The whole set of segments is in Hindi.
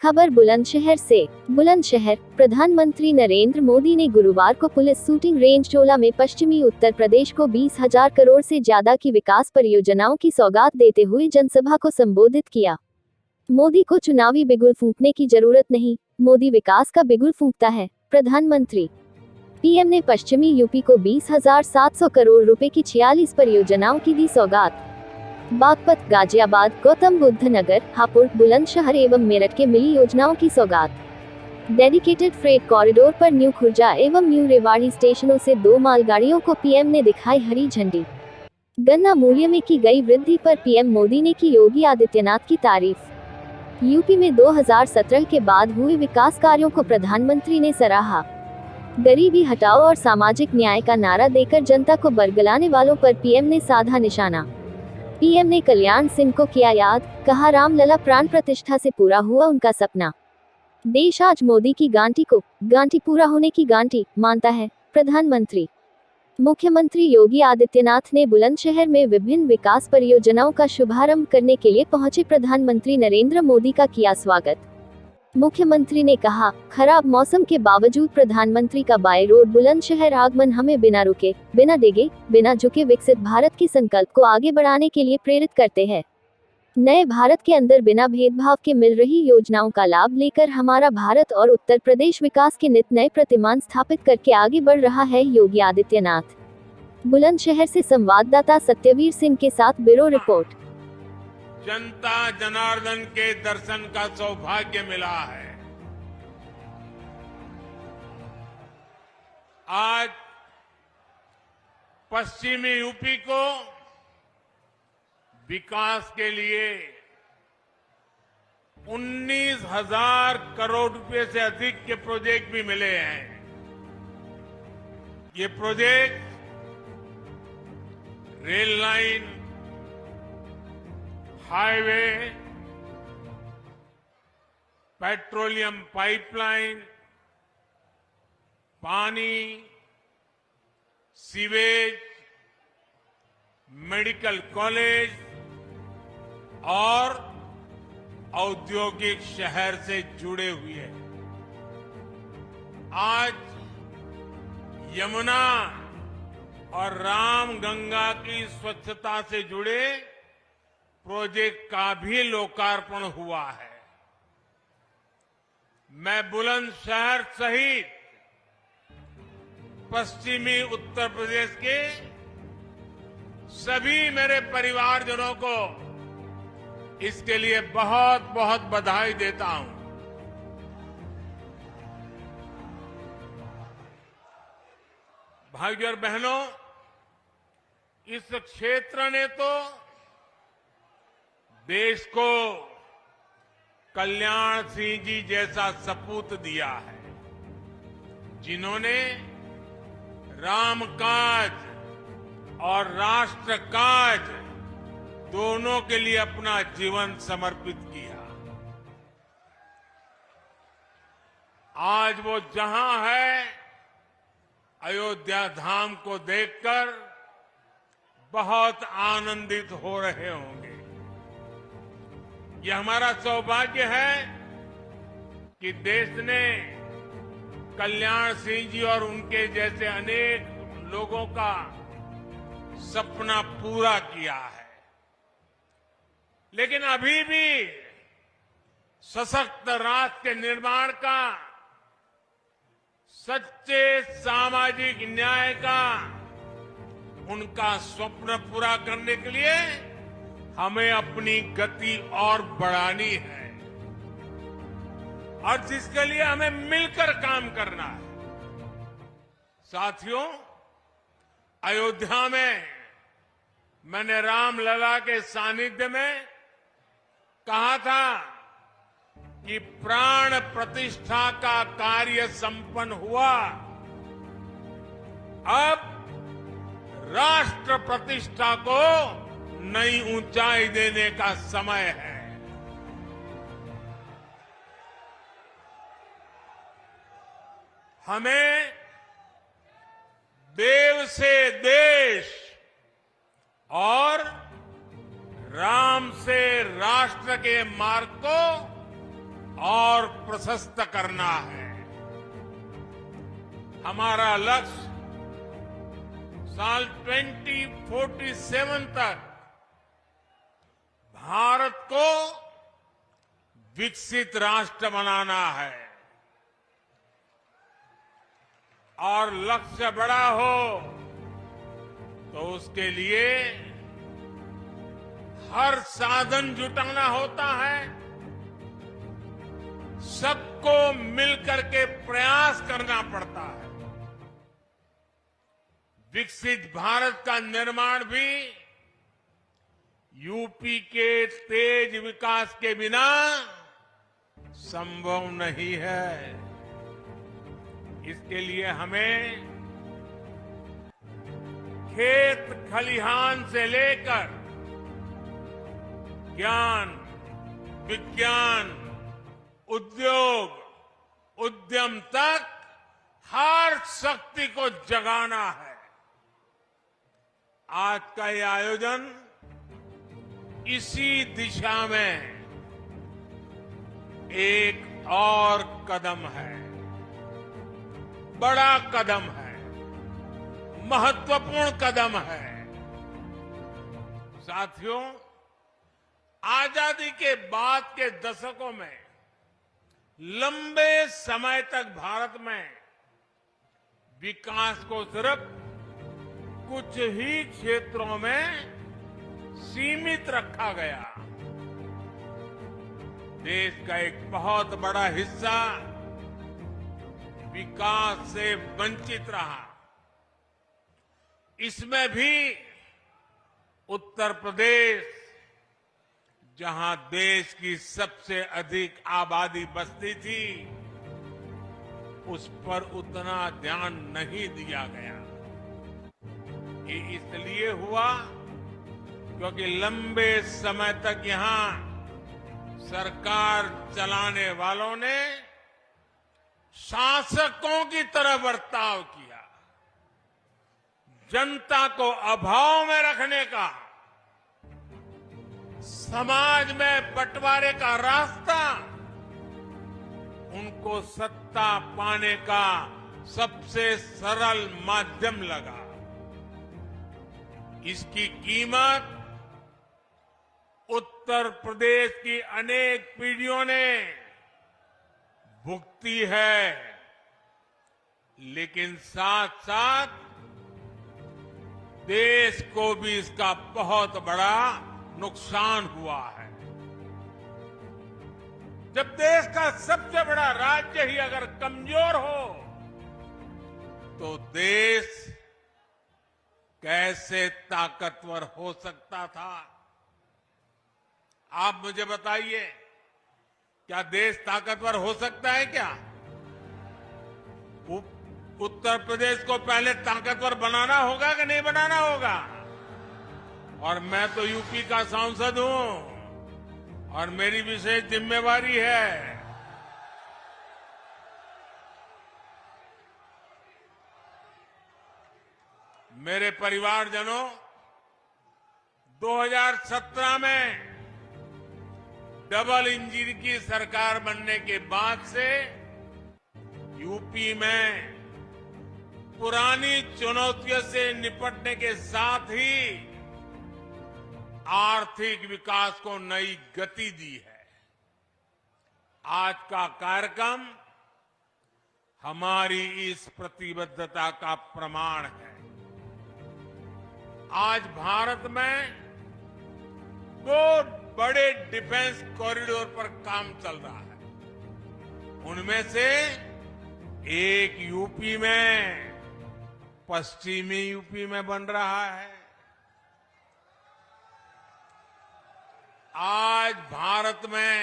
खबर बुलंदशहर से। बुलंदशहर। प्रधानमंत्री नरेंद्र मोदी ने गुरुवार को पुलिस शूटिंग रेंज चोला में पश्चिमी उत्तर प्रदेश को 20,000 करोड़ से ज्यादा की विकास परियोजनाओं की सौगात देते हुए जनसभा को संबोधित किया। मोदी को चुनावी बिगुल फूंकने की जरूरत नहीं, मोदी विकास का बिगुल फूंकता है। प्रधानमंत्री पीएम ने पश्चिमी यूपी को 20,700 करोड़ रुपए की 46 परियोजनाओं की दी सौगात। बागपत, गाजियाबाद, गौतम बुद्ध नगर, हापुड़, बुलंदशहर एवं मेरठ के मिली योजनाओं की सौगात। डेडिकेटेड फ्रेट कॉरिडोर पर न्यू खुर्जा एवं न्यू रेवाड़ी स्टेशनों से 2 मालगाड़ियों को पीएम ने दिखाई हरी झंडी। गन्ना मूल्य में की गई वृद्धि पर पीएम मोदी ने की योगी आदित्यनाथ की तारीफ। यूपी में 2017 के बाद हुए विकास कार्यों को प्रधानमंत्री ने सराहा। गरीबी हटाओ और सामाजिक न्याय का नारा देकर जनता को बरगलाने वालों पर पीएम ने साधा निशाना। पीएम ने कल्याण सिंह को किया याद, कहा रामलला प्राण प्रतिष्ठा से पूरा हुआ उनका सपना। देश आज मोदी की गांठी पूरा होने की गांठी मानता है। प्रधानमंत्री मुख्यमंत्री योगी आदित्यनाथ ने बुलंदशहर में विभिन्न विकास परियोजनाओं का शुभारंभ करने के लिए पहुंचे प्रधानमंत्री नरेंद्र मोदी का किया स्वागत। मुख्यमंत्री ने कहा, खराब मौसम के बावजूद प्रधानमंत्री का बाय रोड बुलंदशहर आगमन हमें बिना रुके, बिना देगे, बिना झुके विकसित भारत के संकल्प को आगे बढ़ाने के लिए प्रेरित करते हैं। नए भारत के अंदर बिना भेदभाव के मिल रही योजनाओं का लाभ लेकर हमारा भारत और उत्तर प्रदेश विकास के नित नए प्रतिमान स्थापित करके आगे बढ़ रहा है, योगी आदित्यनाथ। बुलंदशहर से संवाददाता सत्यवीर सिंह के साथ ब्यूरो रिपोर्ट। जनता जनार्दन के दर्शन का सौभाग्य मिला है। आज पश्चिमी यूपी को विकास के लिए 19,000 करोड़ रुपए से अधिक के प्रोजेक्ट भी मिले हैं। ये project rail line, highway, petroleum pipeline, पानी, सीवेज, मेडिकल कॉलेज और औद्योगिक शहर से जुड़े हुए हैं। आज यमुना और रामगंगा की स्वच्छता से जुड़े प्रोजेक्ट का भी लोकार्पण हुआ है। मैं बुलंदशहर सहित पश्चिमी उत्तर प्रदेश के सभी मेरे परिवारजनों को इसके लिए बहुत बहुत बधाई देता हूं। भाइयों और बहनों, इस क्षेत्र ने तो देश को कल्याण सिंह जी जैसा सपूत दिया है, जिन्होंने राम काज और राष्ट्र काज दोनों के लिए अपना जीवन समर्पित किया। आज वो जहां है, अयोध्या धाम को देखकर बहुत आनंदित हो रहे होंगे। यह हमारा सौभाग्य है कि देश ने कल्याण सिंह जी और उनके जैसे अनेक लोगों का सपना पूरा किया है। लेकिन अभी भी सशक्त राष्ट्र के निर्माण का, सच्चे सामाजिक न्याय का उनका स्वप्न पूरा करने के लिए हमें अपनी गति और बढ़ानी है, और जिसके लिए हमें मिलकर काम करना है। साथियों, अयोध्या में मैंने रामलला के सानिध्य में कहा था कि प्राण प्रतिष्ठा का कार्य संपन्न हुआ, अब राष्ट्र प्रतिष्ठा को नई ऊंचाई देने का समय है। हमें देव से देश और राम से राष्ट्र के मार्ग को और प्रशस्त करना है। हमारा लक्ष्य साल 2047 तक भारत को विकसित राष्ट्र बनाना है। और लक्ष्य बड़ा हो तो उसके लिए हर साधन जुटाना होता है, सबको मिलकर के प्रयास करना पड़ता है। विकसित भारत का निर्माण भी यूपी के तेज विकास के बिना संभव नहीं है। इसके लिए हमें खेत खलिहान से लेकर ज्ञान, विज्ञान, उद्योग, उद्यम तक हर शक्ति को जगाना है। आज का ये आयोजन इसी दिशा में एक और कदम है, बड़ा कदम है, महत्वपूर्ण कदम है। साथियों, आजादी के बाद के दशकों में लंबे समय तक भारत में विकास को सिर्फ कुछ ही क्षेत्रों में सीमित रखा गया। देश का एक बहुत बड़ा हिस्सा विकास से वंचित रहा। इसमें भी उत्तर प्रदेश, जहां देश की सबसे अधिक आबादी बसती थी, उस पर उतना ध्यान नहीं दिया गया। ये इसलिए हुआ क्योंकि लंबे समय तक यहां सरकार चलाने वालों ने शासकों की तरह बर्ताव किया। जनता को अभाव में रखने का, समाज में बंटवारे का रास्ता उनको सत्ता पाने का सबसे सरल माध्यम लगा। इसकी कीमत उत्तर प्रदेश की अनेक पीढ़ियों ने भुगती है, लेकिन साथ साथ देश को भी इसका बहुत बड़ा नुकसान हुआ है। जब देश का सबसे बड़ा राज्य ही अगर कमजोर हो तो देश कैसे ताकतवर हो सकता था? आप मुझे बताइए, क्या देश ताकतवर हो सकता है क्या? उत्तर प्रदेश को पहले ताकतवर बनाना होगा कि नहीं बनाना होगा? और मैं तो यूपी का सांसद हूं और मेरी विशेष जिम्मेवारी है। मेरे परिवारजनों, 2017 में डबल इंजन की सरकार बनने के बाद से यूपी में पुरानी चुनौतियों से निपटने के साथ ही आर्थिक विकास को नई गति दी है। आज का कार्यक्रम हमारी इस प्रतिबद्धता का प्रमाण है। आज भारत में 2 बड़े डिफेंस कॉरिडोर पर काम चल रहा है। उनमें से एक यूपी में, पश्चिमी यूपी में बन रहा है। आज भारत में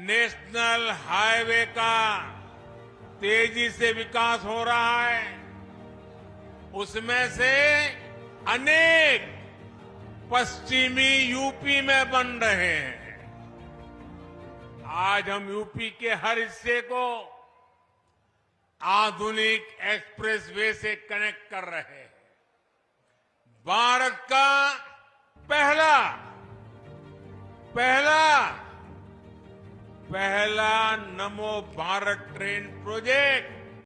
नेशनल हाईवे का तेजी से विकास हो रहा है। उसमें से अनेक पश्चिमी यूपी में बन रहे हैं। आज हम यूपी के हर हिस्से को आधुनिक एक्सप्रेसवे से कनेक्ट कर रहे हैं। भारत का पहला पहला नमो भारत ट्रेन प्रोजेक्ट